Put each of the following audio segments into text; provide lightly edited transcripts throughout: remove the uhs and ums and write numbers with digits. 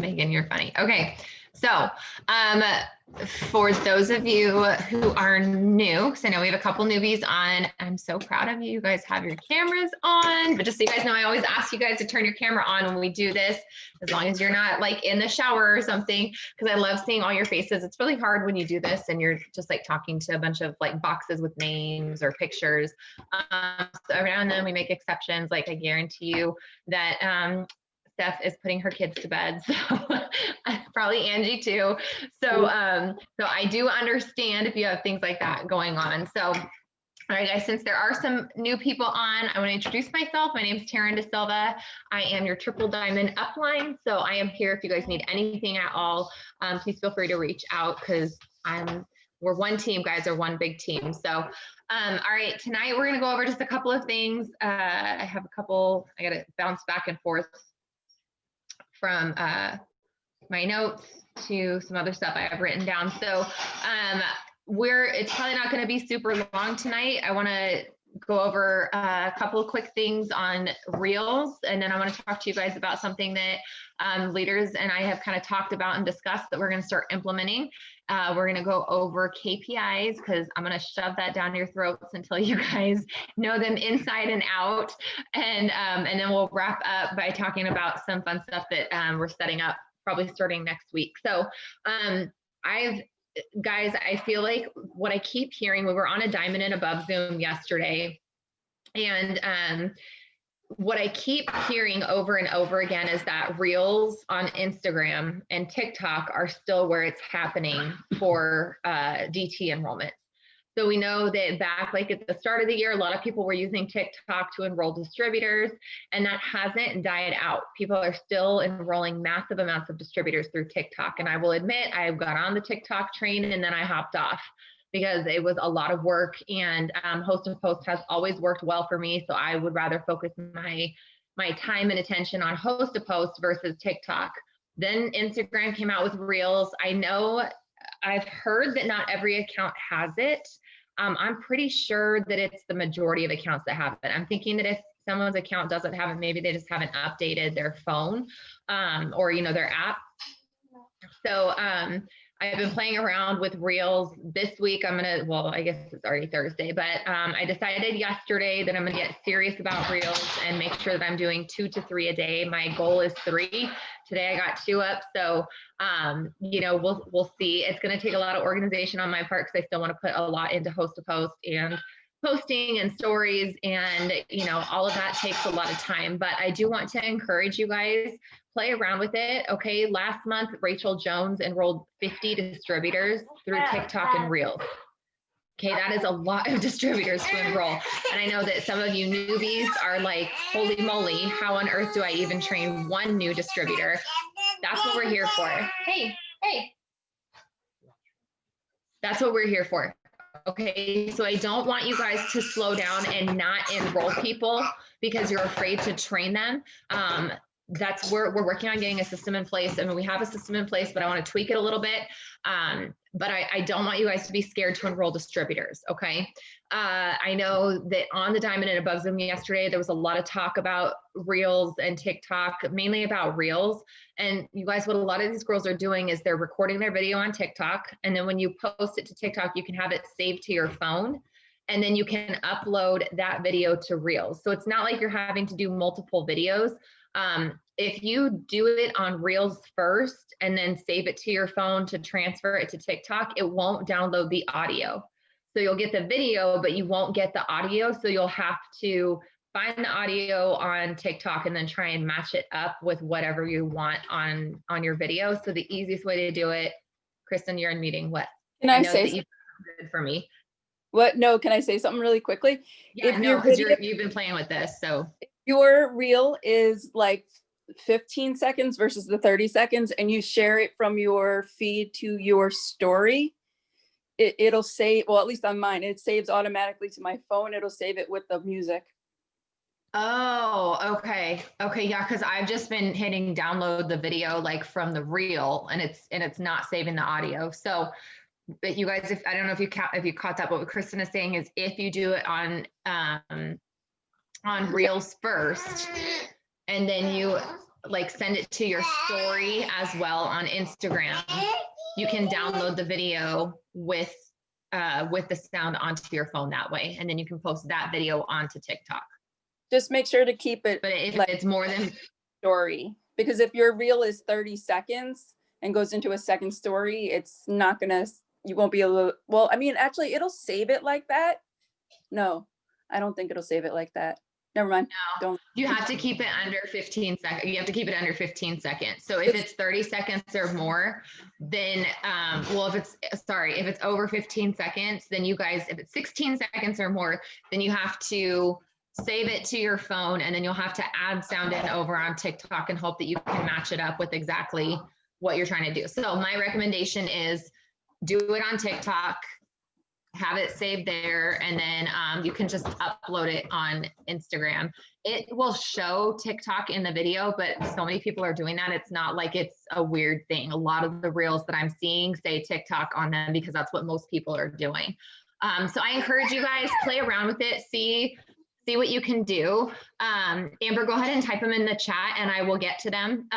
Megan, you're funny. Okay. So, for those of you who are new, because I know we have a couple newbies on, I'm so proud of you. You guys have your cameras on, but just so you guys know, I always ask you guys to turn your camera on when we do this, as long as you're not like in the shower or something, because I love seeing all your faces. It's really hard when you do this and you're just like talking to a bunch of like boxes with names or pictures. So every now and then we make exceptions. Like I guarantee you that, Steph is putting her kids to bed, so probably Angie too. So, so I do understand if you have things like that going on. So, all right, guys, since there are some new people on, I want to introduce myself. My name is Taryn De Silva. I am your Triple Diamond upline. So I am here if you guys need anything at all. Please feel free to reach out because we're one team, guys, or one big team. So, all right, tonight we're going to go over just a couple of things. I got to bounce back and forth from my notes to some other stuff I have written down. So it's probably not going to be super long tonight. I want to go over a couple of quick things on Reels, and then I want to talk to you guys about something that leaders and I have kind of talked about and discussed that we're going to start implementing. We're going to go over KPIs because I'm going to shove that down your throats until you guys know them inside and out. And then we'll wrap up by talking about some fun stuff that we're setting up probably starting next week. So guys, I feel like what I keep hearing, we were on a Diamond and Above Zoom yesterday, and what I keep hearing over and over again is that Reels on Instagram and TikTok are still where it's happening for DT enrollment. So we know that back like at the start of the year, a lot of people were using TikTok to enroll distributors, and that hasn't died out. People are still enrolling massive amounts of distributors through TikTok. And I will admit, I got on the TikTok train and then I hopped off because it was a lot of work, and Host to Post has always worked well for me. So I would rather focus my time and attention on Host to Post versus TikTok. Then Instagram came out with Reels. I know I've heard that not every account has it. I'm pretty sure that it's the majority of accounts that have it. I'm thinking that if someone's account doesn't have it, maybe they just haven't updated their phone or, their app. So I've been playing around with Reels this week. I guess it's already Thursday, but I decided yesterday that I'm gonna get serious about Reels and make sure that I'm doing 2 to 3 a day. My goal is 3. Today I got 2 up. So, we'll see. It's going to take a lot of organization on my part because I still want to put a lot into Host to Post and posting and stories, and, all of that takes a lot of time, but I do want to encourage you guys, play around with it. Okay. Last month, Rachel Jones enrolled 50 distributors through TikTok and Reels. Okay, that is a lot of distributors to enroll. And I know that some of you newbies are like, holy moly, how on earth do I even train one new distributor? That's what we're here for. Hey. That's what we're here for. Okay, so I don't want you guys to slow down and not enroll people because you're afraid to train them. That's where we're working on getting a system in place. I mean, we have a system in place, but I want to tweak it a little bit. But I don't want you guys to be scared to enroll distributors. Okay. I know that on the Diamond and Above Zoom yesterday, there was a lot of talk about Reels and TikTok, mainly about Reels. And you guys, what a lot of these girls are doing is they're recording their video on TikTok. And then when you post it to TikTok, you can have it saved to your phone. And then you can upload that video to Reels. So it's not like you're having to do multiple videos. If you do it on Reels first and then save it to your phone to transfer it to TikTok, it won't download the audio. So you'll get the video, but you won't get the audio. So you'll have to find the audio on TikTok and then try and match it up with whatever you want on your video. So the easiest way to do it, Kristen, you're in meeting. What? Can I say something good for me? What? No, can I say something really quickly? Yeah, no, because you've been playing with this. So your reel is like 15 seconds versus the 30 seconds, and you share it from your feed to your story, it'll save, well, at least on mine, it saves automatically to my phone. It'll save it with the music. Oh, okay. Okay. Yeah. Cause I've just been hitting download the video like from the reel, and it's not saving the audio. So, but you guys, I don't know if you caught that, but what Kristen is saying is if you do it on Reels first, and then you like send it to your story as well on Instagram, you can download the video with the sound onto your phone that way. And then you can post that video onto TikTok. Just make sure to keep it But if like it's more than story, because if your reel is 30 seconds and goes into a second story, it's not gonna, you won't be able to, well, I mean, actually it'll save it like that. No, I don't think it'll save it like that. Never mind. no, Don't. you have to keep it under 15 seconds. You have to keep it under 15 seconds. So if it's 30 seconds or more, then, well, if it's over 15 seconds, then you guys, if it's 16 seconds or more, then you have to save it to your phone, and then you'll have to add sound in over on TikTok and hope that you can match it up with exactly what you're trying to do. So my recommendation is do it on TikTok, have it saved there, and then you can just upload it on Instagram. It will show TikTok in the video, but so many people are doing that. It's not like it's a weird thing. A lot of the reels that I'm seeing say TikTok on them because that's what most people are doing. So I encourage you guys, play around with it, see what you can do. Amber, go ahead and type them in the chat and I will get to them.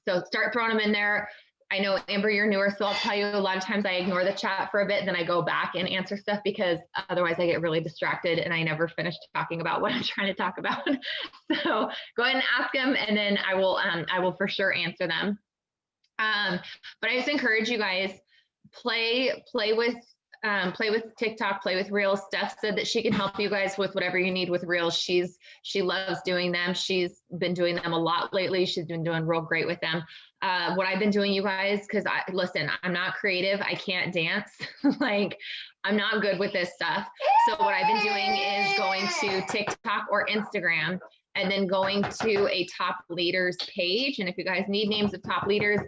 So start throwing them in there. I know, Amber, you're newer, so I'll tell you a lot of times I ignore the chat for a bit, then I go back and answer stuff because otherwise I get really distracted and I never finish talking about what I'm trying to talk about. So go ahead and ask them, and then I will for sure answer them. But I just encourage you guys, play with TikTok, play with Reels. Steph said that she can help you guys with whatever you need with Reels. She loves doing them. She's been doing them a lot lately. She's been doing real great with them. What I've been doing, you guys, because listen, I'm not creative. I can't dance. Like, I'm not good with this stuff. So what I've been doing is going to TikTok or Instagram and then going to a top leaders page. And if you guys need names of top leaders,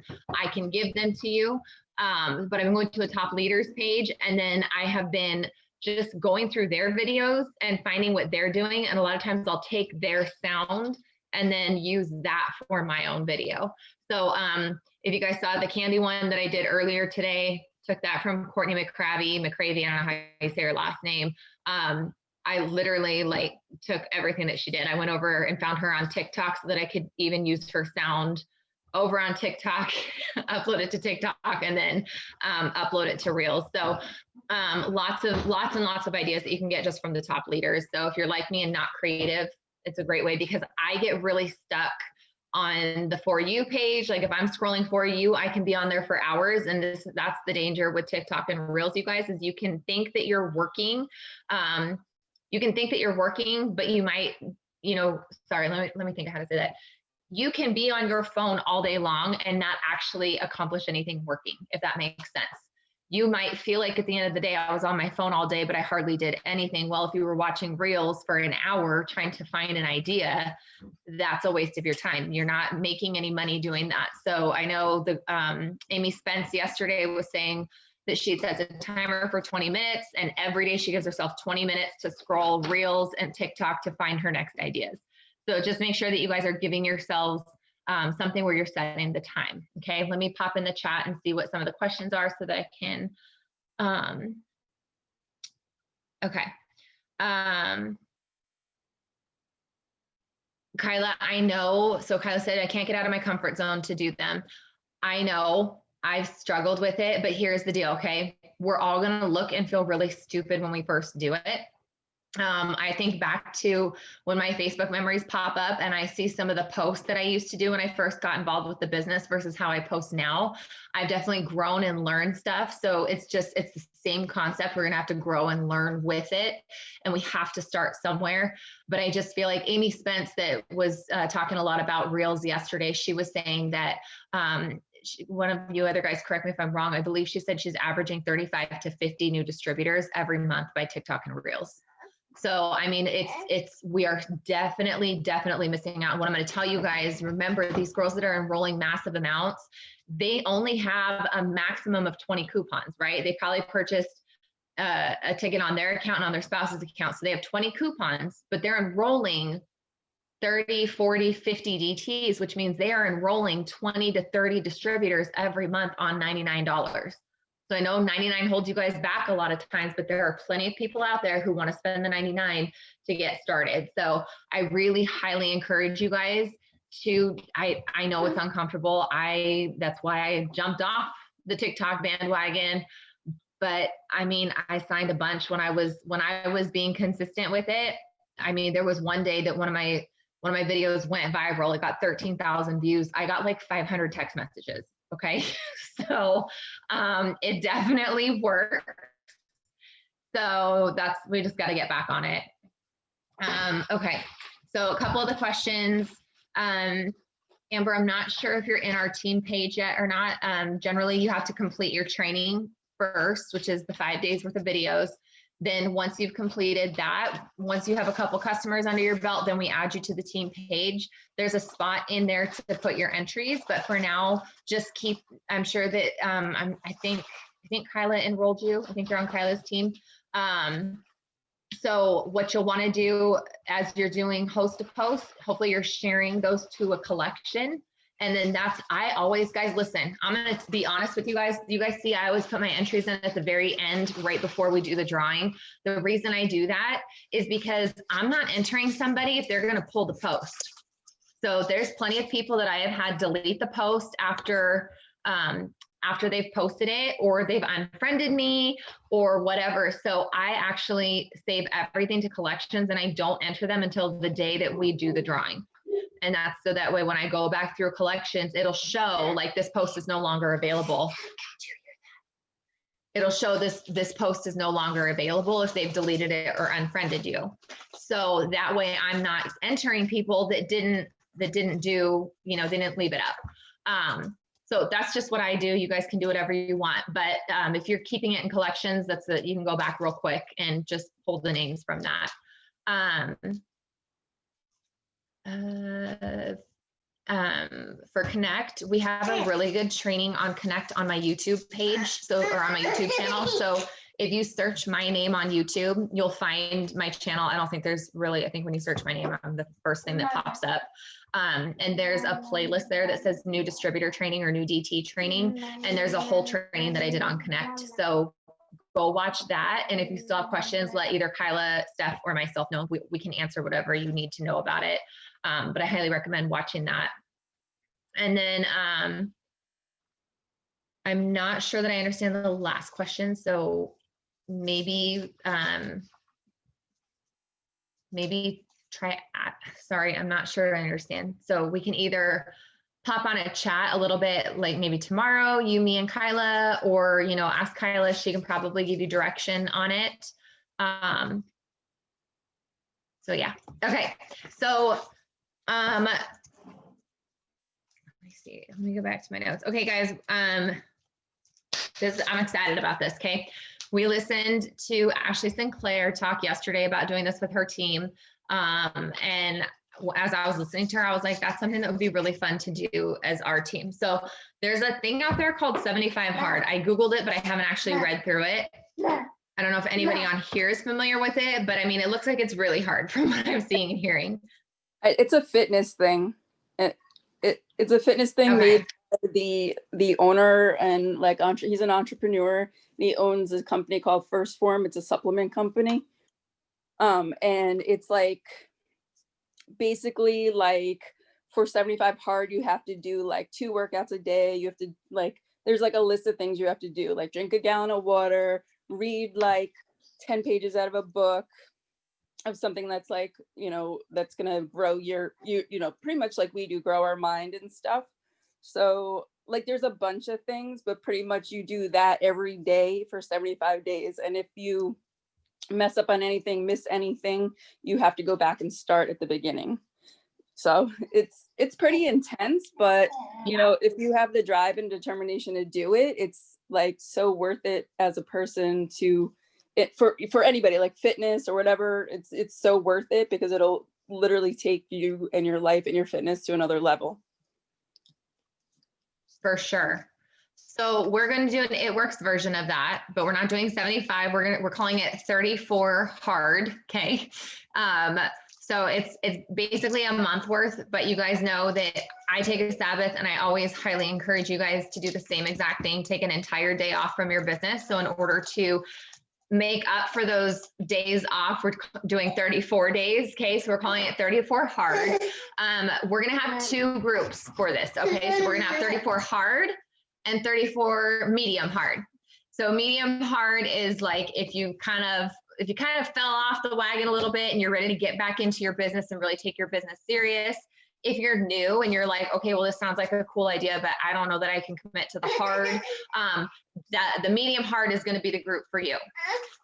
I can give them to you. But I'm going to a top leaders page, and then I have been just going through their videos and finding what they're doing. And a lot of times I'll take their sound and then use that for my own video. So if you guys saw the candy one that I did earlier today, took that from Courtney McCravey, I don't know how you say her last name. I literally took everything that she did. I went over and found her on TikTok so that I could even use her sound over on TikTok, upload it to TikTok, and then upload it to Reels. So lots and lots of ideas that you can get just from the top leaders. So if you're like me and not creative, it's a great way, because I get really stuck on the For You page. Like if I'm scrolling For You, I can be on there for hours. And that's the danger with TikTok and Reels, you guys, is you can think that you're working. But you might, sorry, let me think of how to say that. You can be on your phone all day long and not actually accomplish anything working, if that makes sense. You might feel like at the end of the day, I was on my phone all day, but I hardly did anything. Well, if you were watching Reels for an hour trying to find an idea, that's a waste of your time. You're not making any money doing that. So I know Amy Spence yesterday was saying that she sets a timer for 20 minutes, and every day she gives herself 20 minutes to scroll Reels and TikTok to find her next ideas. So just make sure that you guys are giving yourselves something where you're setting the time. Okay, let me pop in the chat and see what some of the questions are so that I can, okay. Kyla, I know, so Kyla said, I can't get out of my comfort zone to do them. I know, I've struggled with it, but here's the deal, okay? We're all gonna look and feel really stupid when we first do it. I think back to when my Facebook memories pop up and I see some of the posts that I used to do when I first got involved with the business versus how I post now. I've definitely grown and learned stuff. So it's the same concept. We're going to have to grow and learn with it, and we have to start somewhere. But I just feel like Amy Spence, that was talking a lot about Reels yesterday, she was saying that one of you other guys, correct me if I'm wrong, I believe she said she's averaging 35 to 50 new distributors every month by TikTok and Reels. So, I mean, we are definitely missing out. What I'm going to tell you guys, remember, these girls that are enrolling massive amounts, they only have a maximum of 20 coupons, right? They probably purchased a ticket on their account and on their spouse's account. So they have 20 coupons, but they're enrolling 30, 40, 50 DTs, which means they are enrolling 20 to 30 distributors every month on $99. So I know 99 holds you guys back a lot of times, but there are plenty of people out there who want to spend the 99 to get started. So I really highly encourage you guys, I know it's uncomfortable. That's why I jumped off the TikTok bandwagon. But I mean, I signed a bunch when I was being consistent with it. I mean, there was one day that one of my videos went viral. It got 13,000 views. I got like 500 text messages. Okay. So it definitely worked. So we just got to get back on it. Okay. So a couple of the questions. Amber, I'm not sure if you're in our team page yet or not. Generally, you have to complete your training first, which is the 5 days worth of videos. Then once you've completed that, once you have a couple customers under your belt, then we add you to the team page. There's a spot in there to put your entries, but for now, just keep, I'm sure that, I think Kyla enrolled you. I think you're on Kyla's team. So what you'll want to do as you're doing host to post, hopefully you're sharing those to a collection. And then I always, guys, listen, I'm going to be honest with you guys. You guys see, I always put my entries in at the very end, right before we do the drawing. The reason I do that is because I'm not entering somebody if they're going to pull the post. So there's plenty of people that I have had delete the post after they've posted it, or they've unfriended me or whatever. So I actually save everything to collections and I don't enter them until the day that we do the drawing. And that's so that way when I go back through collections, it'll show like this post is no longer available. It'll show this post is no longer available if they've deleted it or unfriended you. So that way I'm not entering people that didn't do, they didn't leave it up. So that's just what I do. You guys can do whatever you want. But if you're keeping it in collections, you can go back real quick and just pull the names from that. For Connect, we have a really good training on Connect on my YouTube page, or on my YouTube channel. So if you search my name on YouTube, you'll find my channel. I think when you search my name, I'm the first thing that pops up. And there's a playlist there that says new distributor training or new DT training. And there's a whole training that I did on Connect. So go watch that. And if you still have questions, let either Kyla, Steph, or myself know. We can answer whatever you need to know about it. But I highly recommend watching that. And then I'm not sure that I understand the last question. So maybe try, sorry, I'm not sure I understand. So we can either pop on a chat a little bit, like maybe tomorrow, you, me, and Kyla, or, ask Kyla, she can probably give you direction on it. So yeah, okay. So, let me see, let me go back to my notes. Okay, guys, I'm excited about this, okay? We listened to Ashley Sinclair talk yesterday about doing this with her team. And as I was listening to her, I was like, that's something that would be really fun to do as our team. So there's a thing out there called 75 Hard. I Googled it, but I haven't actually read through it. I don't know if anybody on here is familiar with it, but I mean, it looks like it's really hard from what I'm seeing and hearing. It's a fitness thing. It's a fitness thing. Okay. Made the owner and he's an entrepreneur. And he owns a company called First Form. It's a supplement company. And it's like basically like for 75 Hard, you have to do like 2 workouts a day. You have to there's like a list of things you have to do, like drink a gallon of water, read like 10 pages out of a book of something that's like, that's going to grow pretty much like we do, grow our mind and stuff. So like there's a bunch of things, but pretty much you do that every day for 75 days. And if you mess up on anything, miss anything, you have to go back and start at the beginning. So it's pretty intense, but if you have the drive and determination to do it, it's like so worth it as a person for anybody, like fitness or whatever. It's so worth it because it'll literally take you and your life and your fitness to another level. For sure. So we're going to do an It Works version of that, but we're not doing 75. We're calling it 34 Hard. Okay. So it's basically a month worth, but you guys know that I take a Sabbath and I always highly encourage you guys to do the same exact thing, take an entire day off from your business. So in order to make up for those days off. We're doing 34 days. Okay. So we're calling it 34 hard. We're going to have 2 groups for this. Okay. So we're going to have 34 hard and 34 medium hard. So medium hard is like, if you kind of fell off the wagon a little bit and you're ready to get back into your business and really take your business serious. If you're new and you're like, okay, well, this sounds like a cool idea, but I don't know that I can commit to the hard, the medium hard is going to be the group for you.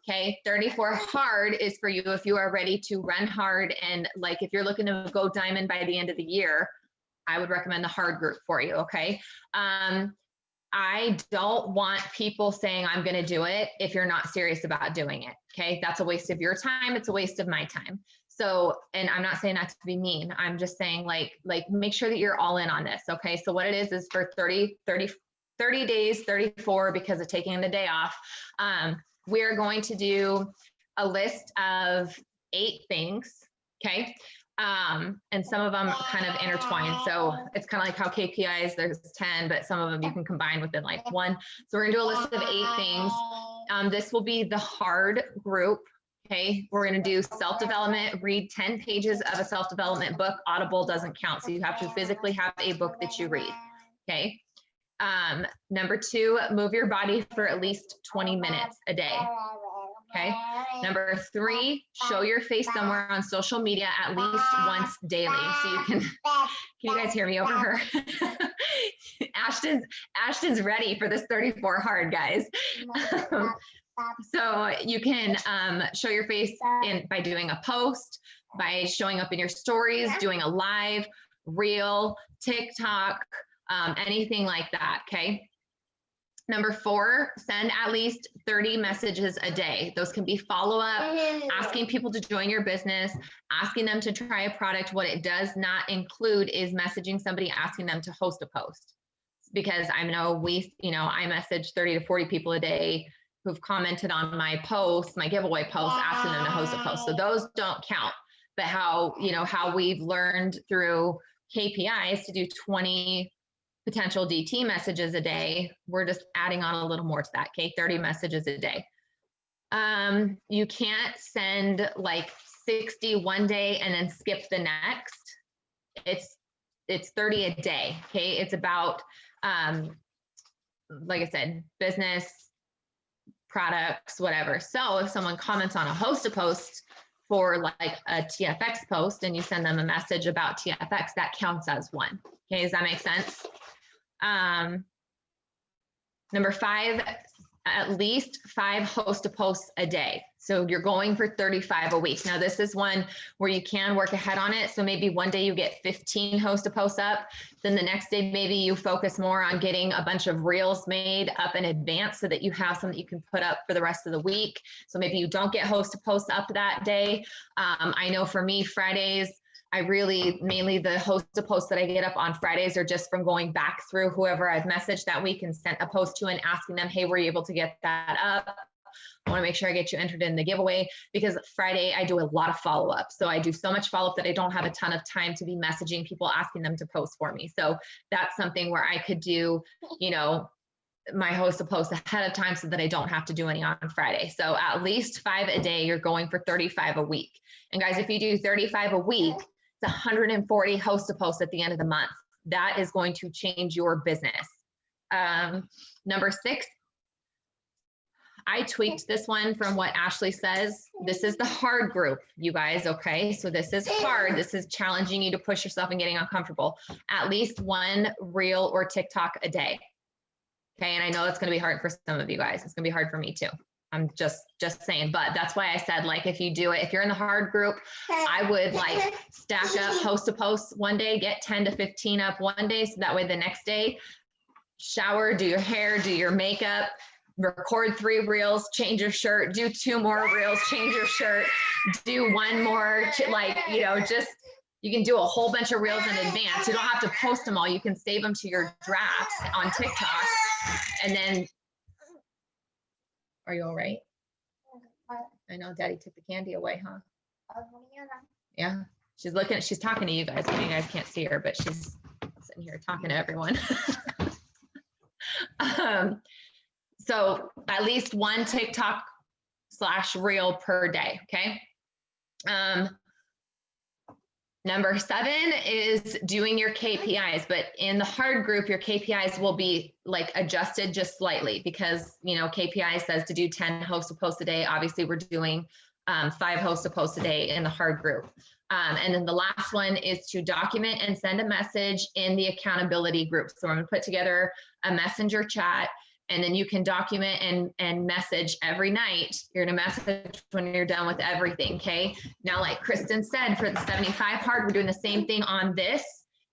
Okay. 34 hard is for you if you are ready to run hard. And like, if you're looking to go diamond by the end of the year, I would recommend the hard group for you. Okay. I don't want people saying I'm going to do it if you're not serious about doing it. Okay. That's a waste of your time. It's a waste of my time. So, and I'm not saying that to be mean. I'm just saying like make sure that you're all in on this. Okay. So what it is for 30 days, 34 because of taking the day off. We're going to do a list of 8 things. Okay. And some of them kind of intertwine. So it's kind of like how KPIs, there's 10, but some of them you can combine within like 1. So we're gonna do a list of 8 things. This will be the hard group. Okay. We're going to do self-development, read 10 pages of a self-development book. Audible doesn't count. So you have to physically have a book that you read. Okay. Number 2, move your body for at least 20 minutes a day. Okay. Number 3, show your face somewhere on social media at least once daily. So you can you guys hear me over her? Ashton's ready for this 34 hard, guys. So you can show your face by doing a post, by showing up in your stories, doing a live, reel, TikTok, anything like that. Okay. Number 4, send at least 30 messages a day. Those can be follow-up, asking people to join your business, asking them to try a product. What it does not include is messaging somebody, asking them to host a post. Because I know I message 30 to 40 people a day who've commented on my posts, my giveaway posts, asking them to host a post. So those don't count. But how we've learned through KPIs to do 20 potential DT messages a day, we're just adding on a little more to that. Okay, 30 messages a day. You can't send like 60 one day and then skip the next. It's 30 a day. Okay, it's about like I said, business, products, whatever. So if someone comments on a host a post for like a TFX post and you send them a message about TFX, that counts as 1. Okay, does that make sense? Number 5, at least 5 host a posts a day. So you're going for 35 a week. Now this is one where you can work ahead on it. So maybe one day you get 15 host a posts up. Then the next day, maybe you focus more on getting a bunch of reels made up in advance so that you have some that you can put up for the rest of the week. So maybe you don't get host a posts up that day. I know for me, Fridays, mainly the host a posts that I get up on Fridays are just from going back through whoever I've messaged that week and sent a post to and asking them, hey, were you able to get that up? I want to make sure I get you entered in the giveaway, because Friday I do a lot of follow-up. So I do so much follow-up that I don't have a ton of time to be messaging people, asking them to post for me. So that's something where I could do, my host a post ahead of time so that I don't have to do any on Friday. So at least 5 a day, you're going for 35 a week. And guys, if you do 35 a week, it's 140 host a posts at the end of the month. That is going to change your business. Number 6, I tweaked this one from what Ashley says. This is the hard group, you guys, okay? So this is hard. This is challenging you to push yourself and getting uncomfortable. At least 1 reel or TikTok a day. Okay, and I know it's gonna be hard for some of you guys. It's gonna be hard for me too. I'm just saying, but that's why I said, like, if you do it, if you're in the hard group, I would like stack up host a post one day, get 10 to 15 up one day. So that way the next day, shower, do your hair, do your makeup, record 3 reels, change your shirt, do 2 more reels, change your shirt, do 1 more, like, just, you can do a whole bunch of reels in advance. You don't have to post them all. You can save them to your drafts on TikTok. And then, are you all right? I know Daddy took the candy away, huh? Yeah. She's talking to you guys. You guys can't see her, but she's sitting here talking to everyone. So at least 1 TikTok reel per day. Okay. Number 7 is doing your KPIs, but in the hard group, your KPIs will be like adjusted just slightly because, you know, KPI says to do 10 hosts of posts a day. Obviously we're doing 5 hosts of posts a day in the hard group. And then the last one is to document and send a message in the accountability group. So I'm gonna put together a messenger chat, and then you can document and message every night. You're gonna message when you're done with everything, okay? Now, like Kristen said, for the 75 hard, we're doing the same thing on this.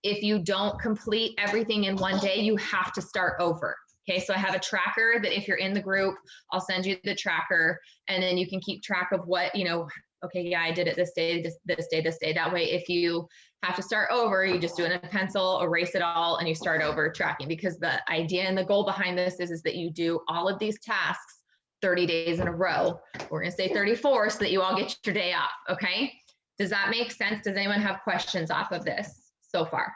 If you don't complete everything in one day, you have to start over. Okay, so I have a tracker that if you're in the group, I'll send you the tracker, and then you can keep track of what, you know, okay, yeah, I did it this day, this day, this day. That way, if you have to start over, you just do it in a pencil, erase it all, and you start over tracking. Because the idea and the goal behind this is that you do all of these tasks 30 days in a row. We're gonna say 34 so that you all get your day off, okay? Does that make sense? Does anyone have questions off of this so far?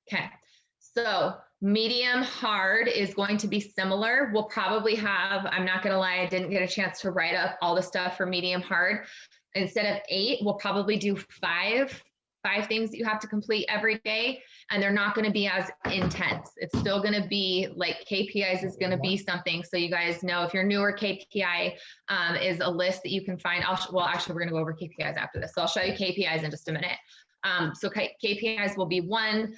Okay, so medium hard is going to be similar. We'll probably have, I'm not gonna lie, I didn't get a chance to write up all the stuff for medium hard. Instead of 8, we'll probably do 5 things that you have to complete every day, and they're not gonna be as intense. It's still gonna be like KPIs is gonna be something. So you guys know, if you're newer, KPI is a list that you can find. Well, actually, we're gonna go over KPIs after this. So I'll show you KPIs in just a minute. So KPIs will be 1,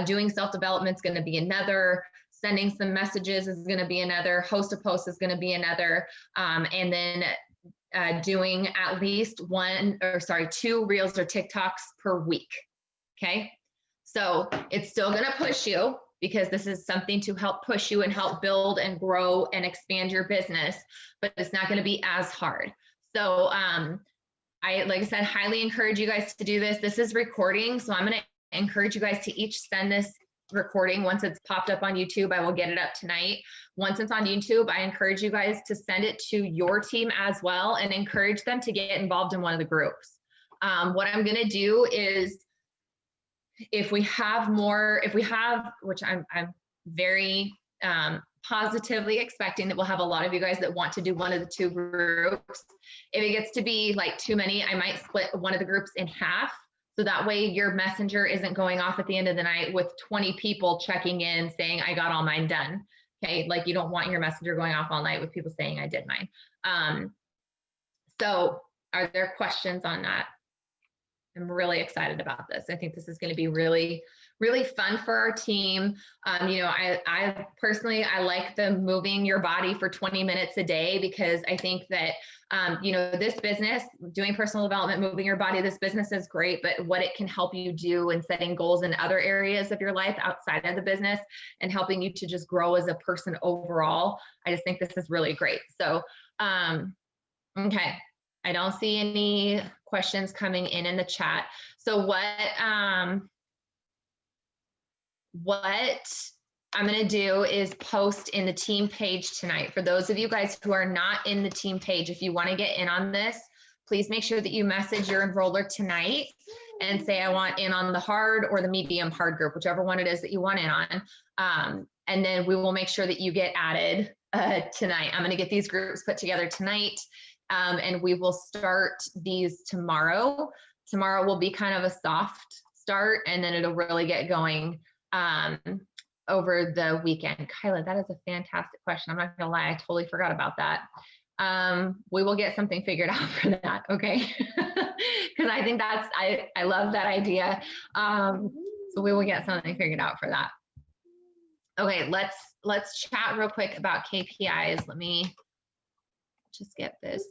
doing self-development is going to be another, sending some messages is going to be another, host a post is going to be another, and then doing at least 2 reels or TikToks per week. Okay, so it's still going to push you because this is something to help push you and help build and grow and expand your business, but it's not going to be as hard. So like I said, highly encourage you guys to do this. This is recording, so I'm going to encourage you guys to each send this recording. Once it's popped up on YouTube, I will get it up tonight. Once it's on YouTube, I encourage you guys to send it to your team as well and encourage them to get involved in one of the groups. What I'm going to do is, if we have, which I'm very positively expecting that we'll have a lot of you guys that want to do one of the 2 groups. If it gets to be like too many, I might split one of the groups in half. So that way your messenger isn't going off at the end of the night with 20 people checking in saying, I got all mine done. Okay, like you don't want your messenger going off all night with people saying I did mine. So are there questions on that? I'm really excited about this. I think this is going to be really, really fun for our team. You know, I personally, I like the moving your body for 20 minutes a day, because I think that, you know, this business, doing personal development, moving your body, this business is great, but what it can help you do in setting goals in other areas of your life outside of the business and helping you to just grow as a person overall, I just think this is really great. So, okay. I don't see any questions coming in the chat. So what I'm going to do is post in the team page tonight. For those of you guys who are not in the team page, if you want to get in on this, please make sure that you message your enroller tonight and say, I want in on the hard or the medium hard group, whichever one it is that you want in on. And then we will make sure that you get added tonight. I'm going to get these groups put together tonight. And we will start these tomorrow. Tomorrow will be kind of a soft start, and then it'll really get going over the weekend. Kyla, that is a fantastic question. I'm not gonna lie, I totally forgot about that. We will get something figured out for that, okay? Because I think I love that idea. So we will get something figured out for that. Okay, let's chat real quick about KPIs. Let me just get this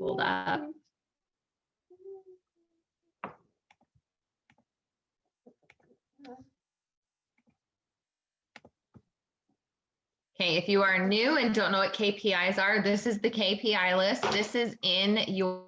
pulled up. Okay, if you are new and don't know what KPIs are, this is the KPI list. This is in your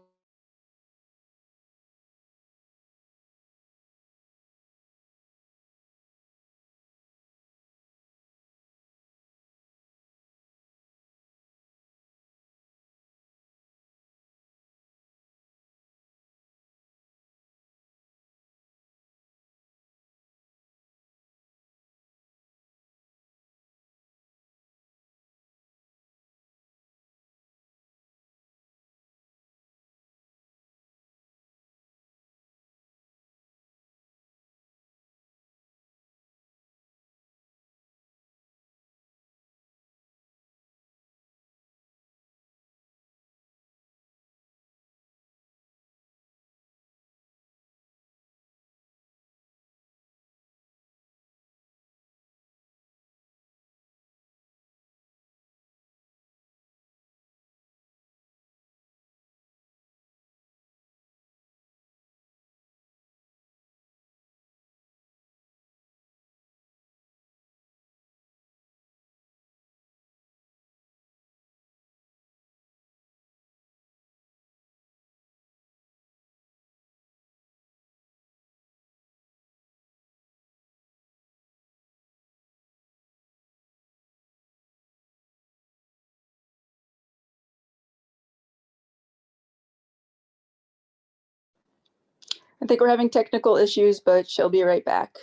I think we're having technical issues, but she'll be right back.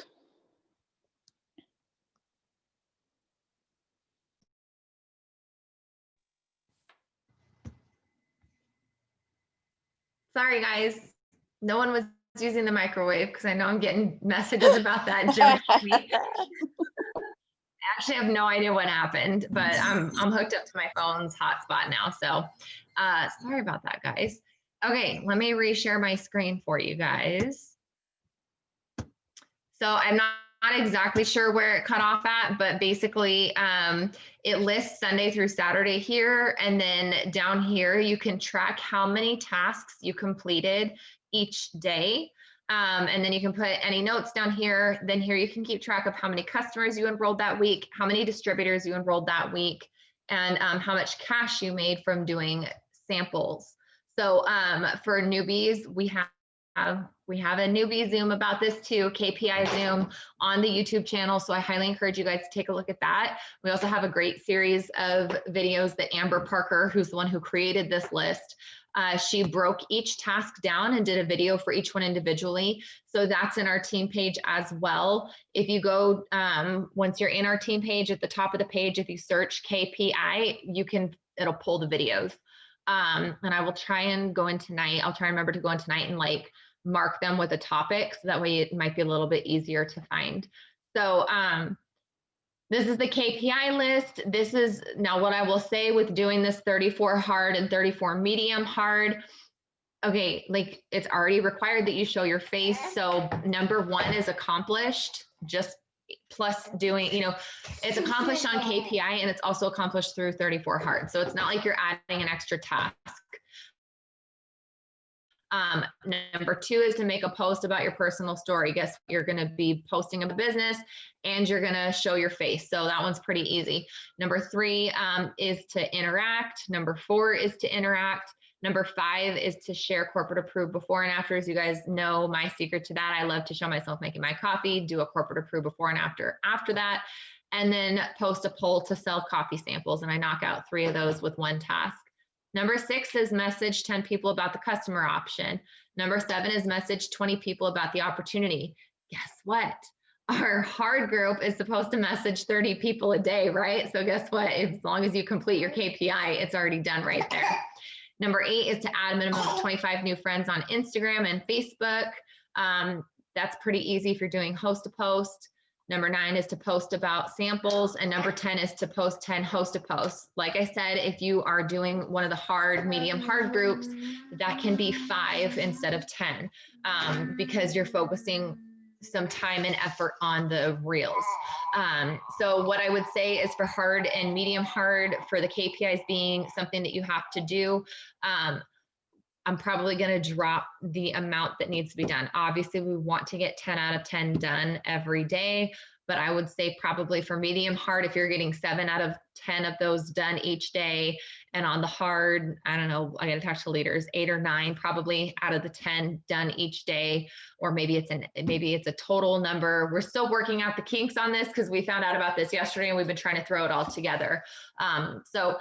Sorry, guys. No one was using the microwave because I know I'm getting messages about that joke week. I actually have no idea what happened, but I'm hooked up to my phone's hotspot now. So sorry about that, guys. Okay, let me reshare my screen for you guys. So I'm not exactly sure where it cut off at, but basically it lists Sunday through Saturday here. And then down here, you can track how many tasks you completed each day. And then you can put any notes down here. Then here you can keep track of how many customers you enrolled that week, how many distributors you enrolled that week, and how much cash you made from doing samples. So for newbies, we have a newbie Zoom about this too, KPI Zoom on the YouTube channel. So I highly encourage you guys to take a look at that. We also have a great series of videos that Amber Parker, who's the one who created this list, she broke each task down and did a video for each one individually. So that's in our team page as well. If you go, once you're in our team page, at the top of the page, if you search KPI, it'll pull the videos. And I will try and go in tonight. I'll try and remember to go in tonight and like mark them with a topic. So that way it might be a little bit easier to find. So this is the KPI list. This is now what I will say with doing this 34 hard and 34 medium hard. Okay, like it's already required that you show your face. So number one is accomplished, just plus doing, it's accomplished on KPI and it's also accomplished through 34 hard. So it's not like you're adding an extra task. Number two is to make a post about your personal story. Guess what? You're going to be posting a business and you're going to show your face. So that one's pretty easy. Number three is to interact. Number four is to interact. Number five is to share corporate approved before and after. As you guys know, my secret to that, I love to show myself making my coffee, do a corporate approved before and after that, and then post a poll to sell coffee samples. And I knock out 3 of those with 1 task. Number 6 is message 10 people about the customer option. Number 7 is message 20 people about the opportunity. Guess what? Our hard group is supposed to message 30 people a day, right? So guess what? As long as you complete your KPI, it's already done right there. Number 8 is to add a minimum of 25 new friends on Instagram and Facebook. That's pretty easy if you're doing host to post. Number 9 is to post about samples. And number 10 is to post 10 host to posts. Like I said, if you are doing one of the hard, medium, hard groups, that can be 5 instead of 10 because you're focusing some time and effort on the reels. So what I would say is for hard and medium hard, for the KPIs being something that you have to do, I'm probably going to drop the amount that needs to be done. Obviously, we want to get 10 out of 10 done every day, but I would say probably for medium hard, if you're getting 7 out of 10 of those done each day, and on the hard, I don't know, I got to talk to leaders, 8 or 9 probably out of the 10 done each day, or maybe it's a total number. We're still working out the kinks on this because we found out about this yesterday and we've been trying to throw it all together. So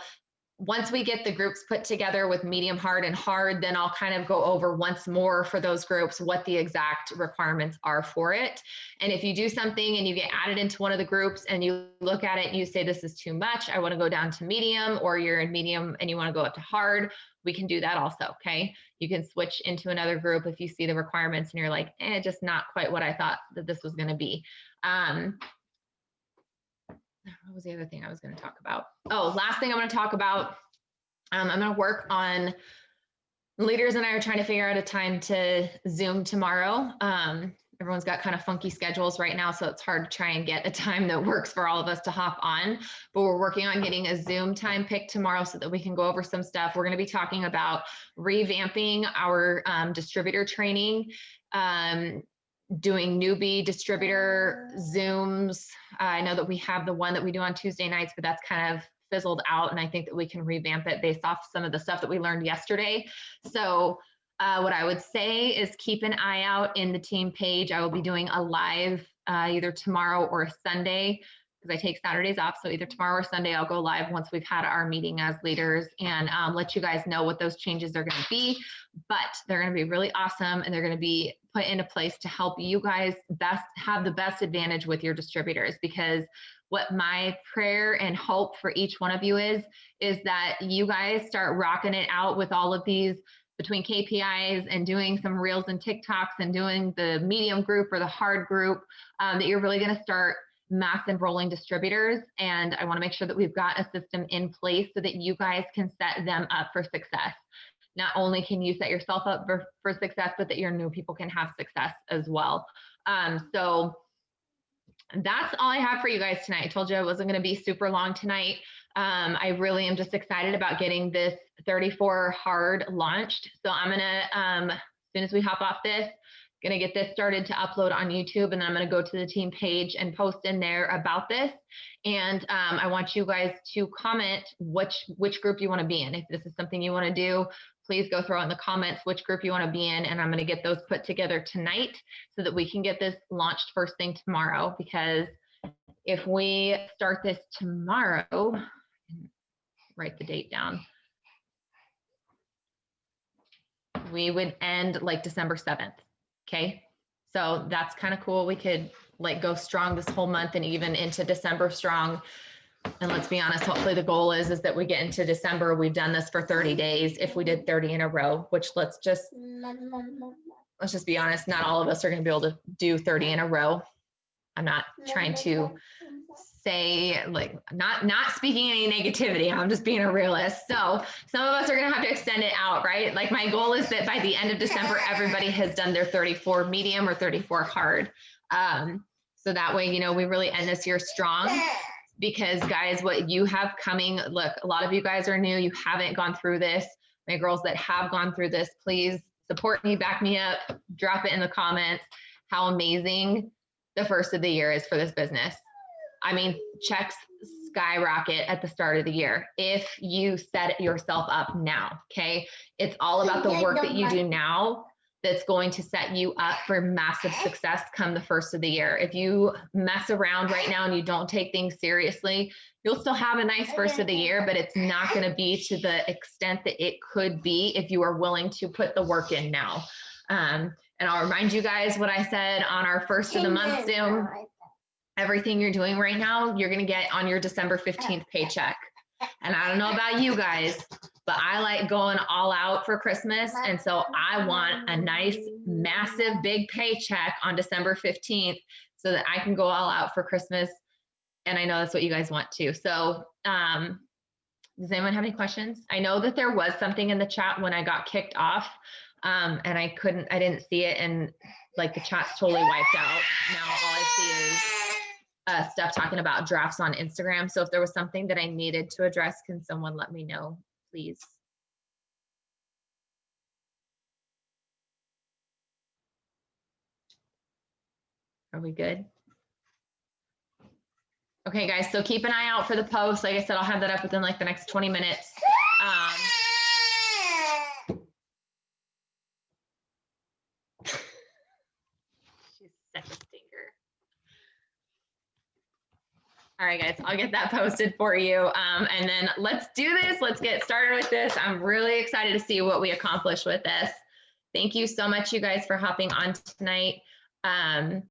once we get the groups put together with medium, hard, and hard, then I'll kind of go over once more for those groups what the exact requirements are for it. And if you do something and you get added into one of the groups and you look at it and you say, this is too much, I want to go down to medium, or you're in medium and you want to go up to hard, we can do that also, okay? You can switch into another group if you see the requirements and you're like, just not quite what I thought that this was going to be. What was the other thing I was going to talk about? Oh, last thing I'm going to talk about, I'm going to work on, leaders and I are trying to figure out a time to Zoom tomorrow. Everyone's got kind of funky schedules right now, so it's hard to try and get a time that works for all of us to hop on, but we're working on getting a Zoom time picked tomorrow so that we can go over some stuff. We're going to be talking about revamping our distributor training, doing newbie distributor Zooms. I know that we have the one that we do on Tuesday nights, but that's kind of fizzled out. And I think that we can revamp it based off some of the stuff that we learned yesterday. So what I would say is keep an eye out in the team page. I will be doing a live either tomorrow or Sunday, because I take Saturdays off. So either tomorrow or Sunday, I'll go live once we've had our meeting as leaders and let you guys know what those changes are going to be. But they're going to be really awesome and they're going to be put into place to help you guys have the best advantage with your distributors. Because what my prayer and hope for each one of you is that you guys start rocking it out with all of these, between KPIs and doing some reels and TikToks and doing the medium group or the hard group, that you're really going to start mass enrolling distributors. And I want to make sure that we've got a system in place so that you guys can set them up for success. Not only can you set yourself up for success, but that your new people can have success as well. So that's all I have for you guys tonight. I told you I wasn't going to be super long tonight. I really am just excited about getting this 34 hard launched. So I'm going to, as soon as we hop off this, going to get this started to upload on YouTube, and then I'm going to go to the team page and post in there about this. And I want you guys to comment which group you want to be in. If this is something you want to do, please go throw in the comments which group you want to be in, and I'm going to get those put together tonight so that we can get this launched first thing tomorrow. Because if we start this tomorrow, write the date down, we would end like December 7th. Okay, so that's kind of cool. We could like go strong this whole month and even into December strong. And let's be honest, hopefully the goal is that we get into December. We've done this for 30 days. If we did 30 in a row, which let's just be honest, not all of us are going to be able to do 30 in a row. I'm not trying to say like, not speaking any negativity. I'm just being a realist. So some of us are going to have to extend it out, right? Like my goal is that by the end of December, everybody has done their 34 medium or 34 hard. So that way, you know, we really end this year strong. Because guys, what you have coming, look, a lot of you guys are new. You haven't gone through this. My girls that have gone through this, please support me, back me up, drop it in the comments, how amazing the first of the year is for this business. I mean, checks skyrocket at the start of the year if you set yourself up now, okay? It's all about the work that you do now that's going to set you up for massive success come the first of the year. If you mess around right now and you don't take things seriously, you'll still have a nice first of the year, but it's not going to be to the extent that it could be if you are willing to put the work in now. And I'll remind you guys what I said on our first of the month Zoom. Everything you're doing right now, you're going to get on your December 15th paycheck. And I don't know about you guys, but I like going all out for Christmas. And so I want a nice, massive, big paycheck on December 15th so that I can go all out for Christmas. And I know that's what you guys want too. So does anyone have any questions? I know that there was something in the chat when I got kicked off and I didn't see it, and like the chat's totally wiped out. Now all I see is stuff talking about drafts on Instagram. So if there was something that I needed to address, can someone let me know, please? Are we good? Okay, guys, so keep an eye out for the post. Like I said, I'll have that up within like the next 20 minutes. She's such a stinker. All right, guys, I'll get that posted for you. And then let's do this. Let's get started with this. I'm really excited to see what we accomplish with this. Thank you so much, you guys, for hopping on tonight.